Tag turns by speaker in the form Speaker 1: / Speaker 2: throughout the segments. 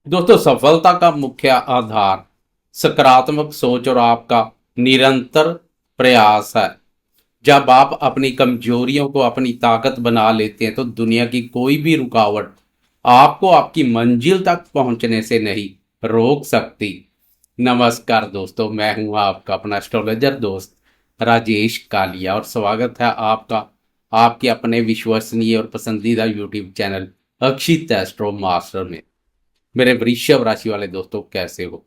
Speaker 1: दोस्तों, सफलता का मुख्य आधार सकारात्मक सोच और आपका निरंतर प्रयास है। जब आप अपनी कमजोरियों को अपनी ताकत बना लेते हैं तो दुनिया की कोई भी रुकावट आपको आपकी मंजिल तक पहुंचने से नहीं रोक सकती। नमस्कार दोस्तों, मैं हूं आपका अपना एस्ट्रोलॉजर दोस्त राजेश कालिया और स्वागत है आपका आपके अपने विश्वसनीय और पसंदीदा यूट्यूब चैनल अक्षित एस्ट्रो मास्टर में। मेरे वृषभ राशि वाले दोस्तों, कैसे हो?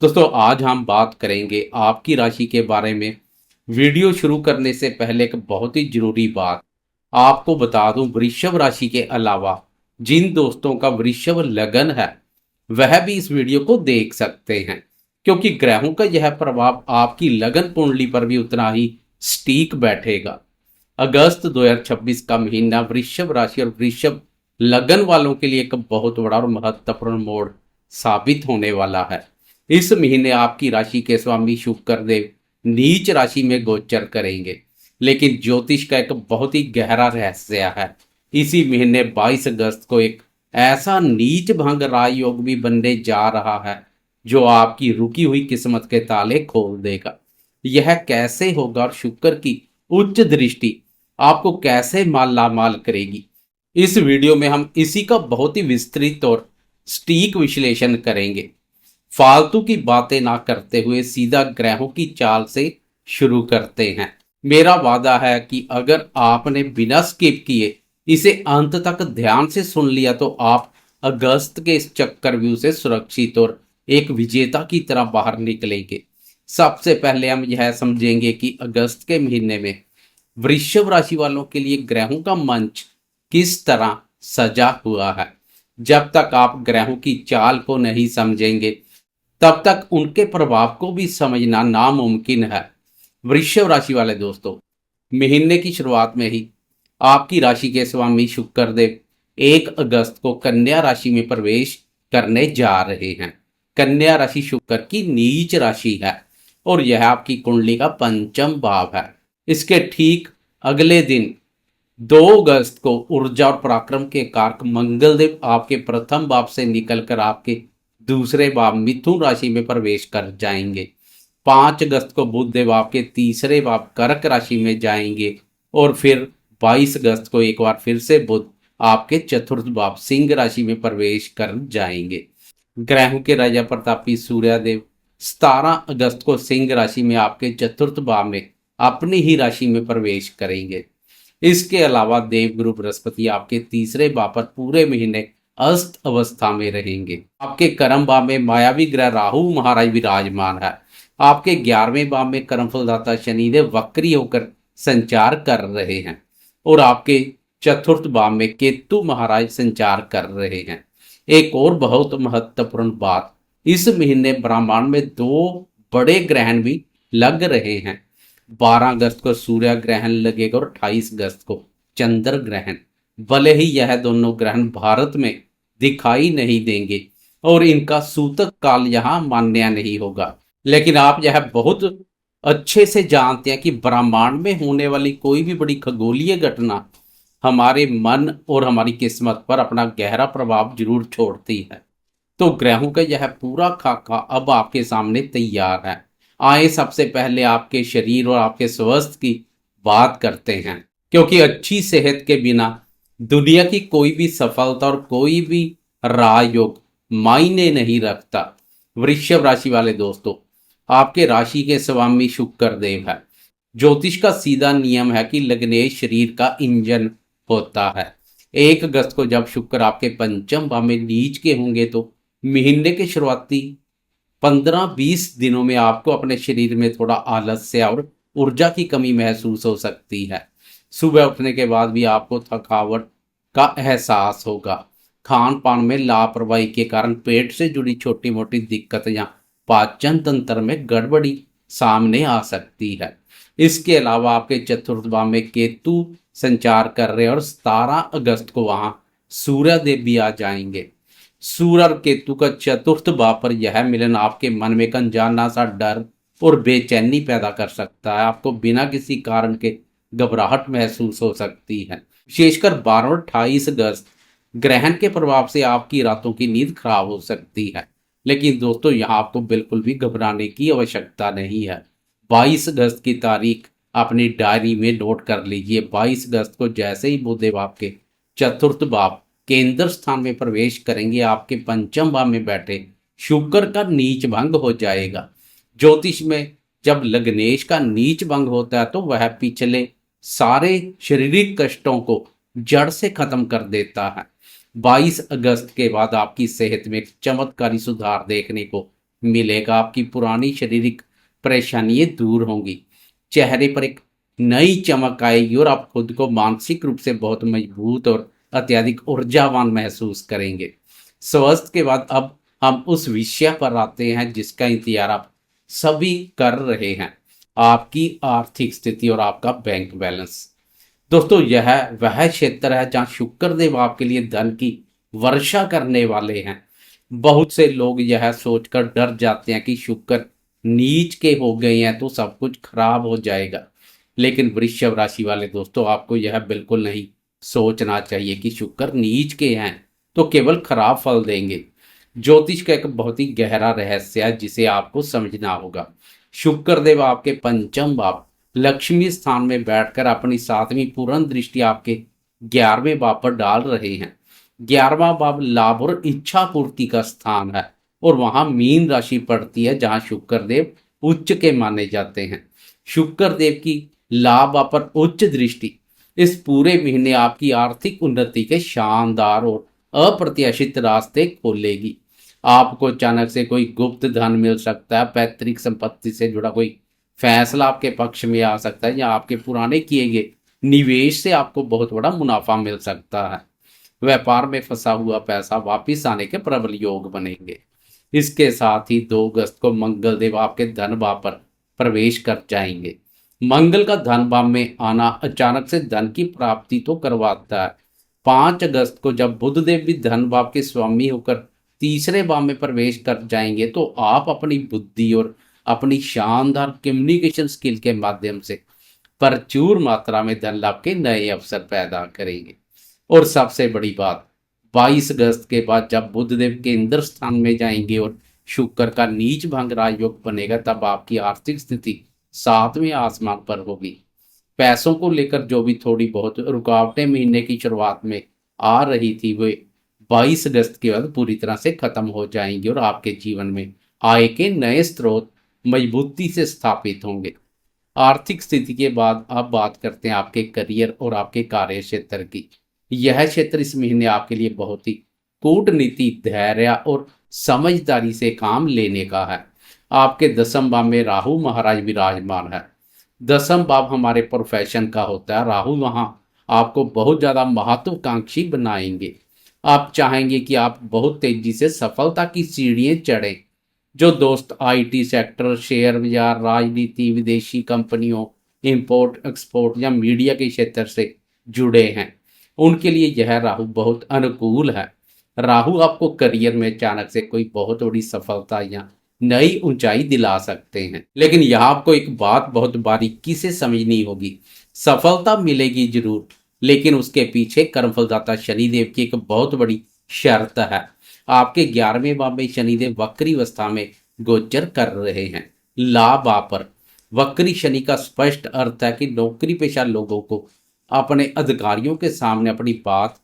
Speaker 1: दोस्तों, आज हम बात करेंगे आपकी राशि के बारे में। वीडियो शुरू करने से पहले एक बहुत ही जरूरी बात आपको बता दूं, वृषभ राशि के अलावा जिन दोस्तों का वृषभ लगन है वह भी इस वीडियो को देख सकते हैं, क्योंकि ग्रहों का यह प्रभाव आपकी लगन कुंडली पर भी उतना ही स्टीक बैठेगा। अगस्त 2026 का महीना वृषभ राशि और वृषभ लगन वालों के लिए एक बहुत बड़ा और महत्वपूर्ण मोड़ साबित होने वाला है। इस महीने आपकी राशि के स्वामी शुक्र देव नीच राशि में गोचर करेंगे, लेकिन ज्योतिष का एक बहुत ही गहरा रहस्य है। इसी महीने 22 अगस्त को एक ऐसा नीच भंग राजयोग भी बनने जा रहा है जो आपकी रुकी हुई किस्मत के ताले खोल देगा। यह कैसे होगा और शुक्र की उच्च दृष्टि आपको कैसे माला माल करेगी, इस वीडियो में हम इसी का बहुत ही विस्तृत और सटीक विश्लेषण करेंगे। फालतू की बातें ना करते हुए सीधा ग्रहों की चाल से शुरू करते हैं। मेरा वादा है कि अगर आपने बिना स्किप किए इसे अंत तक ध्यान से सुन लिया तो आप अगस्त के इस चक्रव्यूह से सुरक्षित और एक विजेता की तरह बाहर निकलेंगे। सबसे पहले हम यह समझेंगे कि अगस्त के महीने में वृषभ राशि वालों के लिए ग्रहों का मंच किस तरह सजा हुआ है। जब तक आप ग्रहों की चाल को नहीं समझेंगे तब तक उनके प्रभाव को भी समझना नामुमकिन है। वृषभ राशि वाले दोस्तों, महीने की शुरुआत में ही आपकी राशि के स्वामी शुक्र देव 1 अगस्त को कन्या राशि में प्रवेश करने जा रहे हैं। कन्या राशि शुक्र की नीच राशि है और यह आपकी कुंडली का पंचम भाव है। इसके ठीक अगले दिन 2 अगस्त को ऊर्जा और पराक्रम के कारक मंगलदेव आपके प्रथम भाव से निकलकर आपके दूसरे भाव मिथुन राशि में प्रवेश कर जाएंगे। 5 अगस्त को बुध देव आपके तीसरे भाव कर्क राशि में जाएंगे और फिर 22 अगस्त को एक बार फिर से बुध आपके चतुर्थ भाव सिंह राशि में प्रवेश कर जाएंगे। ग्रहों के राजा प्रतापी सूर्यदेव 17 अगस्त को सिंह राशि में आपके चतुर्थ भाव में अपनी ही राशि में प्रवेश करेंगे। इसके अलावा देवगुरु बृहस्पति आपके तीसरे भाव पर पूरे महीने अस्त अवस्था में रहेंगे। आपके कर्म भाव में मायावी ग्रह राहु महाराज विराजमान है। आपके 11वें भाव में कर्मफलदाता शनिदेव वक्री होकर संचार कर रहे हैं और आपके चतुर्थ भाव में केतु महाराज संचार कर रहे हैं। एक और बहुत महत्वपूर्ण बात, इस महीने ब्रह्मांड में 2 बड़े ग्रहण भी लग रहे हैं। 12 अगस्त को सूर्य ग्रहण लगेगा और 28 अगस्त को चंद्र ग्रहण। भले ही यह दोनों ग्रहण भारत में दिखाई नहीं देंगे और इनका सूतक काल यहाँ मान्य नहीं होगा, लेकिन आप यह बहुत अच्छे से जानते हैं कि ब्रह्मांड में होने वाली कोई भी बड़ी खगोलीय घटना हमारे मन और हमारी किस्मत पर अपना गहरा प्रभाव जरूर छोड़ती है। तो ग्रहों का यह पूरा खाका अब आपके सामने तैयार है। आए सबसे पहले आपके शरीर और आपके स्वास्थ्य की बात करते हैं, क्योंकि अच्छी सेहत के बिना दुनिया की कोई भी सफलता और कोई भी राजयोग मायने नहीं रखता। वृषभ राशि वाले दोस्तों, आपके राशि के स्वामी शुक्र देव है। ज्योतिष का सीधा नियम है कि लग्नेश शरीर का इंजन होता है। 1 अगस्त को जब शुक्र आपके पंचम भाव में नीच के होंगे तो महीने के शुरुआती 15-20 दिनों में आपको अपने शरीर में थोड़ा आलस्य और ऊर्जा की कमी महसूस हो सकती है। सुबह उठने के बाद भी आपको थकावट का एहसास होगा। खान पान में लापरवाही के कारण पेट से जुड़ी छोटी मोटी दिक्कत या पाचन तंत्र में गड़बड़ी सामने आ सकती है। इसके अलावा आपके चतुर्थ भाव में केतु संचार कर रहे हैं और 17 अगस्त को वहां सूर्य देव भी आ जाएंगे। सूर्य और केतु का चतुर्थ भाव पर यह मिलन आपके मन में एक अनजाना सा डर और बेचैनी पैदा कर सकता है। आपको बिना किसी कारण के घबराहट महसूस हो सकती है। विशेषकर 12 और 28 अगस्त ग्रहण के प्रभाव से आपकी रातों की नींद खराब हो सकती है, लेकिन दोस्तों यहाँ आपको बिल्कुल भी घबराने की आवश्यकता नहीं है। 22 अगस्त की तारीख अपनी डायरी में नोट कर लीजिए। 22 अगस्त को जैसे ही बुधदेव आपके चतुर्थ भाव केंद्र स्थान में प्रवेश करेंगे, आपके पंचम भाव में बैठे शुक्र का नीच भंग हो जाएगा। ज्योतिष में जब लग्नेश का नीच भंग होता है तो वह पिछले सारे शारीरिक कष्टों को जड़ से खत्म कर देता है। 22 अगस्त के बाद आपकी सेहत में एक चमत्कारी सुधार देखने को मिलेगा। आपकी पुरानी शारीरिक परेशानियां दूर होंगी, चेहरे पर एक नई चमक आएगी और आप खुद को मानसिक रूप से बहुत मजबूत और अत्यधिक ऊर्जावान महसूस करेंगे। स्वास्थ्य के बाद अब हम उस विषय पर आते हैं जिसका इंतजार आप सभी कर रहे हैं, आपकी आर्थिक स्थिति और आपका बैंक बैलेंस। दोस्तों यह वह क्षेत्र है जहां शुक्र देव आपके लिए धन की वर्षा करने वाले हैं। बहुत से लोग यह सोचकर डर जाते हैं कि शुक्र नीच के हो गए हैं तो सब कुछ खराब हो जाएगा, लेकिन वृषभ राशि वाले दोस्तों आपको यह बिल्कुल नहीं सोचना चाहिए कि शुक्र नीच के हैं तो केवल खराब फल देंगे। ज्योतिष का एक बहुत ही गहरा रहस्य है जिसे आपको समझना होगा। शुक्र देव आपके पंचम भाव लक्ष्मी स्थान में बैठकर अपनी 7वीं पूर्ण दृष्टि आपके 11वें भाव पर डाल रहे हैं। 11वां भाव लाभ और इच्छा पूर्ति का स्थान है और वहां मीन राशि पड़ती है जहां शुक्र देव उच्च के माने जाते हैं। शुक्र देव की लाभ भाव पर उच्च दृष्टि इस पूरे महीने आपकी आर्थिक उन्नति के शानदार और अप्रत्याशित रास्ते खोलेगी। आपको अचानक से कोई गुप्त धन मिल सकता है, पैतृक संपत्ति से जुड़ा कोई फैसला आपके पक्ष में आ सकता है, या आपके पुराने किए गए निवेश से आपको बहुत बड़ा मुनाफा मिल सकता है। व्यापार में फंसा हुआ पैसा वापिस आने के प्रबल योग बनेंगे। इसके साथ ही 2 अगस्त को मंगल देव आपके धन भाव पर प्रवेश कर जाएंगे। मंगल का धन भाव में आना अचानक से धन की प्राप्ति तो करवाता है। 5 अगस्त को जब बुध देव भी धन भाव के स्वामी होकर तीसरे भाव में प्रवेश कर जाएंगे तो आप अपनी बुद्धि और अपनी शानदार कम्युनिकेशन स्किल के माध्यम से प्रचुर मात्रा में धन लाभ के नए अवसर पैदा करेंगे। और सबसे बड़ी बात, 22 अगस्त के बाद जब बुधदेव केंद्र स्थान में जाएंगे और शुक्र का नीच भंग राजयोग बनेगा, तब आपकी आर्थिक स्थिति 7वें आसमान पर होगी। पैसों को लेकर जो भी थोड़ी बहुत रुकावटें महीने की शुरुआत में आ रही थी, वे 22 अगस्त के बाद पूरी तरह से खत्म हो जाएंगी और आपके जीवन में आय के नए स्रोत मजबूती से स्थापित होंगे। आर्थिक स्थिति के बाद अब बात करते हैं आपके करियर और आपके कार्य क्षेत्र की। यह क्षेत्र इस महीने आपके लिए बहुत ही कूटनीति, धैर्य और समझदारी से काम लेने का है। आपके 10वें भाव में राहु महाराज विराजमान है। 10वां भाव हमारे प्रोफेशन का होता है। राहु वहां आपको बहुत ज्यादा महत्वाकांक्षी बनाएंगे। आप चाहेंगे कि आप बहुत तेजी से सफलता की सीढ़ियां चढ़ें। जो दोस्त आईटी सेक्टर, शेयर बाजार, राजनीति, विदेशी कंपनियों, इंपोर्ट एक्सपोर्ट या मीडिया के क्षेत्र से जुड़े हैं, उनके लिए यह राहु बहुत अनुकूल है। राहु आपको करियर में अचानक से कोई बहुत बड़ी सफलता या नई ऊंचाई दिला सकते हैं, लेकिन यहाँ आपको एक बात बहुत बारीकी से समझनी होगी। सफलता मिलेगी जरूर, लेकिन उसके पीछे कर्मफलदाता शनिदेव की एक बहुत बड़ी शर्त है। आपके 11वें भाव में शनिदेव वक्री अवस्था में गोचर कर रहे हैं। लाभ पर वक्री शनि का स्पष्ट अर्थ है कि नौकरी पेशा लोगों को अपने अधिकारियों के सामने अपनी बात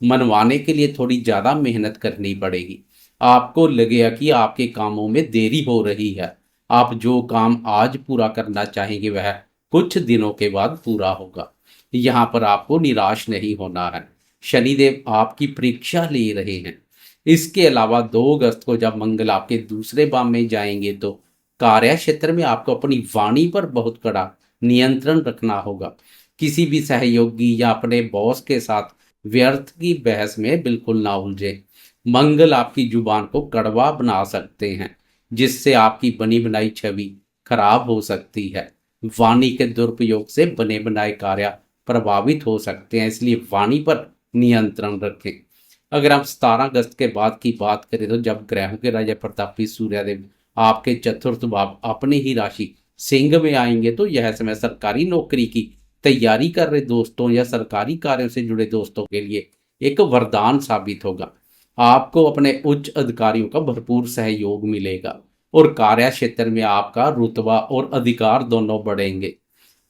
Speaker 1: मनवाने के लिए थोड़ी ज्यादा मेहनत करनी पड़ेगी। आपको लगेगा कि आपके कामों में देरी हो रही है। आप जो काम आज पूरा करना चाहेंगे वह कुछ दिनों के बाद पूरा होगा। यहाँ पर आपको निराश नहीं होना है। शनिदेव आपकी परीक्षा ले रहे हैं। इसके अलावा 2 अगस्त को जब मंगल आपके दूसरे भाव में जाएंगे तो कार्य क्षेत्र में आपको अपनी वाणी पर बहुत कड़ा नियंत्रण रखना होगा। किसी भी सहयोगी या अपने बॉस के साथ व्यर्थ की बहस में बिल्कुल ना उलझे। मंगल आपकी जुबान को कड़वा बना सकते हैं, जिससे आपकी बनी बनाई छवि खराब हो सकती है। वाणी के दुरुपयोग से बने बनाए कार्य प्रभावित हो सकते हैं, इसलिए वाणी पर नियंत्रण रखें। अगर हम 17 अगस्त के बाद की बात करें तो जब ग्रहों के राजा प्रतापी सूर्यदेव आपके चतुर्थ भाव अपनी ही राशि सिंह में आएंगे तो यह समय सरकारी नौकरी की तैयारी कर रहे दोस्तों या सरकारी कार्यों से जुड़े दोस्तों के लिए एक वरदान साबित होगा। आपको अपने उच्च अधिकारियों का भरपूर सहयोग मिलेगा और कार्य क्षेत्र में आपका रुतबा और अधिकार दोनों बढ़ेंगे।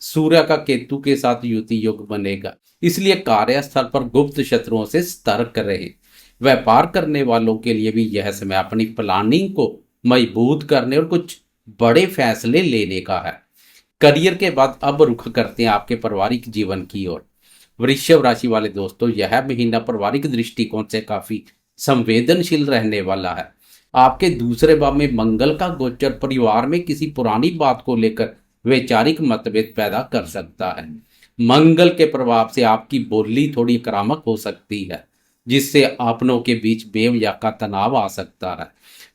Speaker 1: सूर्य का केतु के साथ युति योग बनेगा, इसलिए कार्यस्थल पर गुप्त शत्रुओं से सतर्क रहें। व्यापार करने वालों के लिए भी यह समय अपनी प्लानिंग को मजबूत करने और कुछ बड़े फैसले लेने का है। करियर के बाद अब रुख करते हैं आपके पारिवारिक जीवन की ओर। वृषभ राशि वाले दोस्तों, यह महीना पारिवारिक दृष्टिकोण से काफी संवेदनशील रहने वाला है। आपके दूसरे भाव में मंगल का गोचर परिवार में किसी पुरानी बात को लेकर वैचारिक मतभेद पैदा कर सकता है। मंगल के प्रभाव से आपकी बोली थोड़ी आक्रामक हो सकती है, जिससे अपनों के बीच बेवजह का तनाव आ सकता है।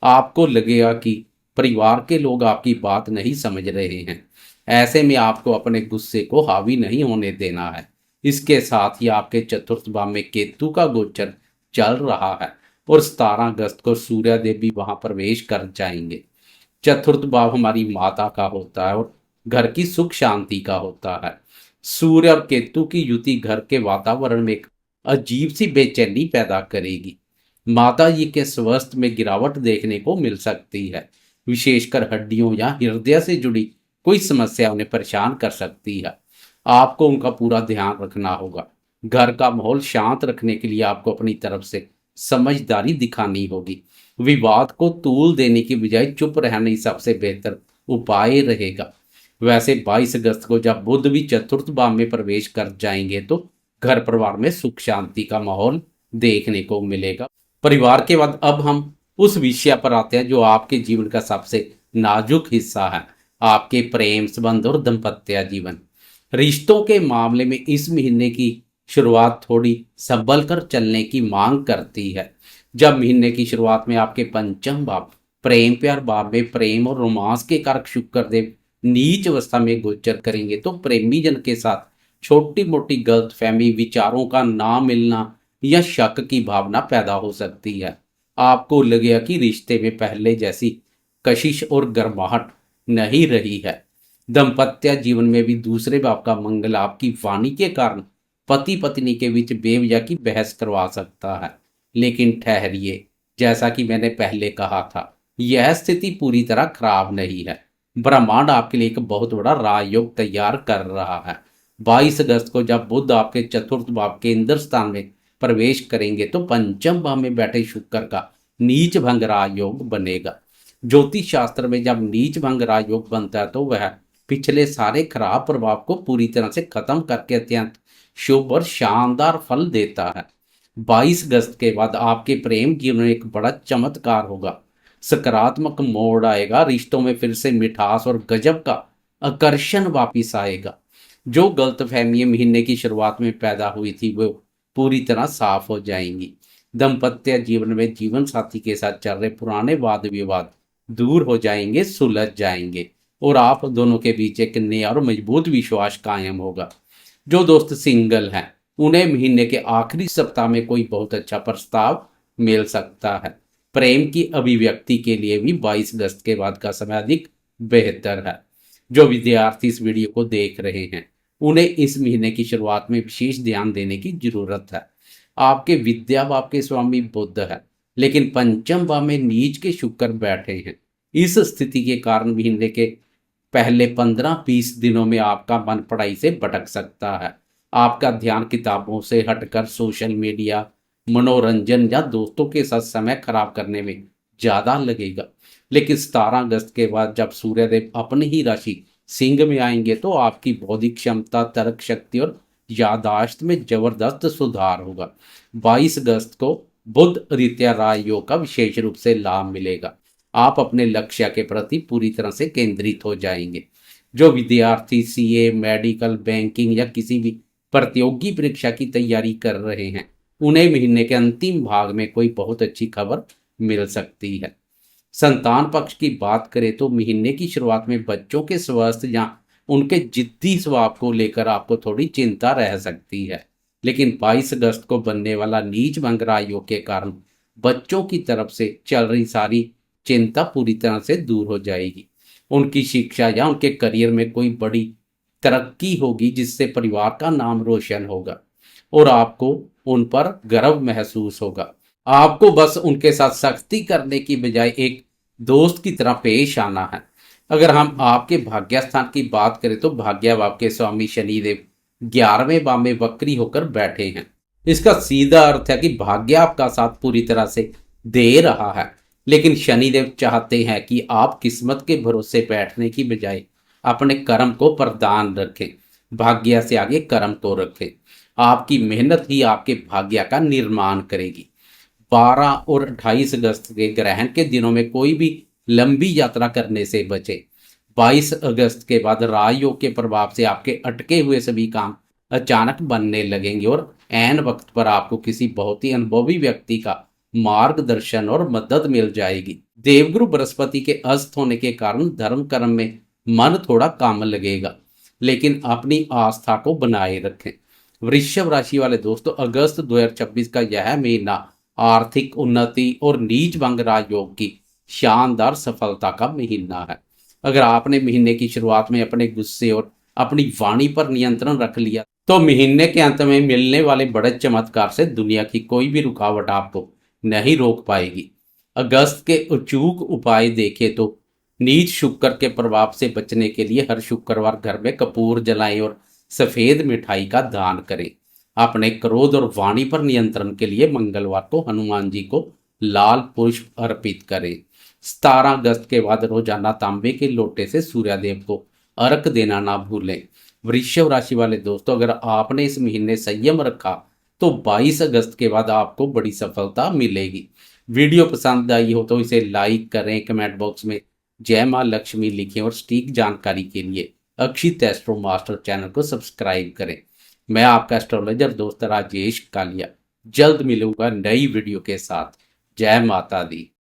Speaker 1: आपको लगेगा कि परिवार के लोग आपकी बात नहीं समझ रहे हैं। ऐसे में आपको अपने गुस्से को हावी नहीं होने देना है। इसके साथ ही आपके चतुर्थ भाव में केतु का गोचर चल रहा है और 17 अगस्त को सूर्य देव भी वहां प्रवेश कर जाएंगे। चतुर्थ भाव हमारी माता का होता है और घर की सुख शांति का होता है। सूर्य और केतु की युति घर के वातावरण में एक अजीब सी बेचैनी पैदा करेगी। माता जी के स्वास्थ्य में गिरावट देखने को मिल सकती है। विशेषकर हड्डियों या हृदय से जुड़ी कोई समस्या उन्हें परेशान कर सकती है। आपको उनका पूरा ध्यान रखना होगा। घर का माहौल शांत रखने के लिए आपको अपनी तरफ से समझदारी दिखानी होगी। विवाद को तूल देने की बजाय चुप रहना ही सबसे बेहतर उपाय रहेगा। वैसे 22 अगस्त को जब बुध भी चतुर्थ भाव में प्रवेश कर जाएंगे तो घर परिवार में सुख शांति का माहौल देखने को मिलेगा। परिवार के बाद अब हम उस विषय पर आते हैं जो आपके जीवन का सबसे नाजुक हिस्सा है, आपके प्रेम संबंध और दाम्पत्य जीवन। रिश्तों के मामले में इस महीने की शुरुआत थोड़ी संभल कर चलने की मांग करती है। जब महीने की शुरुआत में आपके पंचम भाव प्रेम प्यार भाव में प्रेम और रोमांस के कारक शुक्र देव नीच अवस्था में गोचर करेंगे तो प्रेमी जन के साथ छोटी मोटी गलतफहमी, विचारों का ना मिलना या शक की भावना पैदा हो सकती है। आपको लगेगा कि रिश्ते में पहले जैसी कशिश और गर्माहट नहीं रही है। दाम्पत्य जीवन में भी दूसरे भाव का मंगल आपकी वाणी के कारण पति पत्नी के बीच बेवजह की बहस करवा सकता है। लेकिन ठहरिए, जैसा कि मैंने पहले कहा था, यह स्थिति पूरी तरह खराब नहीं है। ब्रह्मांड आपके लिए एक बहुत बड़ा राजयोग तैयार कर रहा है। 22 अगस्त को जब बुध आपके चतुर्थ भाव केंद्र स्थान में प्रवेश करेंगे तो पंचम भाव में बैठे शुक्र का नीच भंग राजयोग बनेगा। ज्योतिष शास्त्र में जब नीच भंग राजयोग बनता है तो वह पिछले सारे खराब प्रभाव को पूरी तरह से खत्म करके अत्यंत शुभ और शानदार फल देता है। 22 अगस्त के बाद आपके प्रेम जीवन में एक बड़ा चमत्कार होगा। सकारात्मक मोड़ आएगा, रिश्तों में फिर से मिठास और गजब का आकर्षण वापिस आएगा। जो गलतफहमियां महीने की शुरुआत में पैदा हुई थी वो पूरी तरह साफ हो जाएंगी। दाम्पत्य जीवन में जीवन साथी के साथ चल रहे पुराने वाद विवाद दूर हो जाएंगे, सुलझ जाएंगे और आप दोनों के बीच एक नया और मजबूत विश्वास कायम होगा। जो दोस्त सिंगल हैं उन्हें महीने के आखिरी सप्ताह में कोई बहुत अच्छा प्रस्ताव मिल सकता है। प्रेम की अभिव्यक्ति के लिए भी 22 अगस्त के बाद का समय अधिक बेहतर है। जो विद्यार्थी इस वीडियो को देख रहे हैं उन्हें इस महीने की शुरुआत में विशेष ध्यान देने की जरूरत है। आपके विद्या भाव के स्वामी बुध है, लेकिन पंचम भाव में नीच के शुक्र बैठे हैं। इस स्थिति के कारण महीने के पहले 15-20 दिनों में आपका मन पढ़ाई से भटक सकता है। आपका ध्यान किताबों से हटकर सोशल मीडिया, मनोरंजन या दोस्तों के साथ समय खराब करने में ज्यादा लगेगा। लेकिन 17 अगस्त के बाद जब सूर्यदेव अपनी ही राशि सिंह में आएंगे तो आपकी बौद्धिक क्षमता, तर्क शक्ति और यादाश्त में जबरदस्त सुधार होगा। 22 अगस्त को बुध आदित्य राजयोग का विशेष रूप से लाभ मिलेगा। आप अपने लक्ष्य के प्रति पूरी तरह से केंद्रित हो जाएंगे। जो विद्यार्थी सीए, मेडिकल, बैंकिंग या किसी भी प्रतियोगी परीक्षा की तैयारी कर रहे हैं उन्हें महीने के अंतिम भाग में कोई बहुत अच्छी खबर मिल सकती है। संतान पक्ष की बात करें तो महीने की शुरुआत में बच्चों के स्वास्थ्य या उनके जिद्दी स्वभाव को लेकर आपको थोड़ी चिंता रह सकती है। लेकिन 22 अगस्त को बनने वाला नीच भंग राजयोग के कारण बच्चों की तरफ से चल रही सारी चिंता पूरी तरह से दूर हो जाएगी। उनकी शिक्षा या उनके करियर में कोई बड़ी तरक्की होगी जिससे परिवार का नाम रोशन होगा। और आपको उन पर गर्व महसूस होगा। आपको बस उनके साथ सख्ती करने की बजाय एक दोस्त की तरह पेश आना है। अगर हम आपके भाग्य स्थान की बात करें तो भाग्य भाव के स्वामी शनिदेव 11वें भाव में वक्री होकर बैठे हैं। इसका सीधा अर्थ है कि भाग्य आपका साथ पूरी तरह से दे रहा है, लेकिन शनिदेव चाहते हैं कि आप किस्मत के भरोसे बैठने की बजाय अपने कर्म को प्रधान रखें। भाग्य से आगे कर्म को रखें। आपकी मेहनत ही आपके भाग्य का निर्माण करेगी। 12 और 28 अगस्त के ग्रहण के दिनों में कोई भी लंबी यात्रा करने से बचे। 22 अगस्त के बाद राजयोग के प्रभाव से आपके अटके हुए सभी काम अचानक बनने लगेंगे और ऐन वक्त पर आपको किसी बहुत ही अनुभवी व्यक्ति का मार्गदर्शन और मदद मिल जाएगी। देवगुरु बृहस्पति के अस्त होने के कारण धर्म कर्म में मन थोड़ा कम लगेगा, लेकिन अपनी आस्था को बनाए रखें। वृषभ राशि वाले दोस्तों, अगस्त 2026 का यह महीना आर्थिक उन्नति और नीच भंग राजयोग की शानदार सफलता का महीना है। अगर आपने महीने की शुरुआत में अपने गुस्से और अपनी वाणी पर नियंत्रण रख लिया तो महीने के अंत में मिलने वाले बड़े चमत्कार से दुनिया की कोई भी रुकावट आपको नहीं रोक पाएगी। अगस्त के अचूक उपाय देखें तो नीच शुक्र के प्रभाव से बचने के लिए हर शुक्रवार घर में कपूर जलाएं और सफेद मिठाई का दान करें। अपने क्रोध और वाणी पर नियंत्रण के लिए मंगलवार को हनुमान जी को लाल पुष्प अर्पित करें। 17 अगस्त के बाद रोजाना तांबे के लोटे से सूर्यदेव को अर्घ देना ना भूलें। वृषभ राशि वाले दोस्तों, अगर आपने इस महीने संयम रखा तो 22 अगस्त के बाद आपको बड़ी सफलता मिलेगी। वीडियो पसंद आई हो तो इसे लाइक करें, कमेंट बॉक्स में जय मां लक्ष्मी लिखें और सटीक जानकारी के लिए अक्षित एस्ट्रो मास्टर चैनल को सब्सक्राइब करें। मैं आपका एस्ट्रोलॉजर दोस्त राजेश कालिया जल्द मिलूंगा नई वीडियो के साथ। जय माता दी।